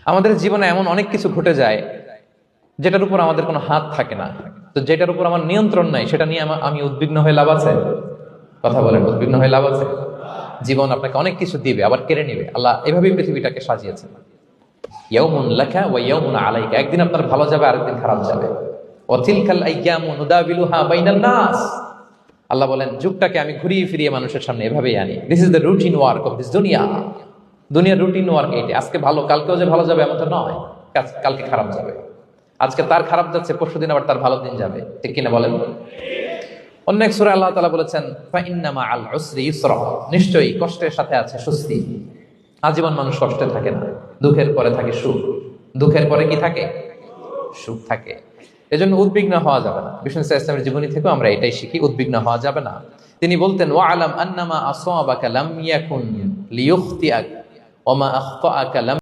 আমাদের জীবনে এমন অনেক কিছু ঘটে যায় যেটার উপর আমাদের কোনো হাত থাকে না। তো যেটার উপর আমার নিয়ন্ত্রণ নাই সেটা নিয়ে আমি উদ্বিগ্ন হয়ে লাভ আছে? কথা বলেন, উদ্বিগ্ন হয়ে লাভ আছে? জীবন আপনাকে অনেক কিছু দিবে, আবার কেড়ে নিবে। আল্লাহ এভাবেই পৃথিবীটাকে সাজিয়েছেন। ইয়াউমুন লাকা ওয়া ইয়াউমুন আলাইকা, একদিন আপনার ভালো যাবে, আরেকদিন খারাপ যাবে। ওয়া তিলকাল আইয়ামু নুদাবিলুহা বাইনান নাস, আল্লাহ বলেন যুগটাকে আমি ঘুরিয়ে ফিরিয়ে মানুষের সামনে এভাবেই আনি। This is the routine work of this দুনিয়া। দুনিয়ার রুটিন ওয়ার্ক এইটা। আজকে ভালো, কালকেও যে ভালো যাবে এমন তো নয়, কালকে খারাপ যাবে। আজকে তার খারাপ যাচ্ছে, পরশুদিন আবার তার ভালো দিন যাবে, ঠিক কিনা বলেন? অন্য এক সূরায় আল্লাহ তাআলা বলেছেন ফাইন্না মাআল উসরি ইউসরা, নিশ্চয়ই কষ্টের সাথে আছে স্বস্তি। আজীবন মানুষ কষ্টে থাকে না, দুঃখের পরে থাকে সুখ, দুঃখের পরে কি থাকে? সুখ থাকে। এজন্য উদ্বিগ্ন হওয়া যাবে না। বিষ্ণু ইসলামের জীবনী থেকেও আমরা এটাই শিখি, উদ্বিগ্ন হওয়া যাবে না। তিনি বলতেন ওয়া আলাম আন্নামা আসাবাকা লাম ইয়াকুন লিইখতিআক ওয়া মা আখতাআকা লাম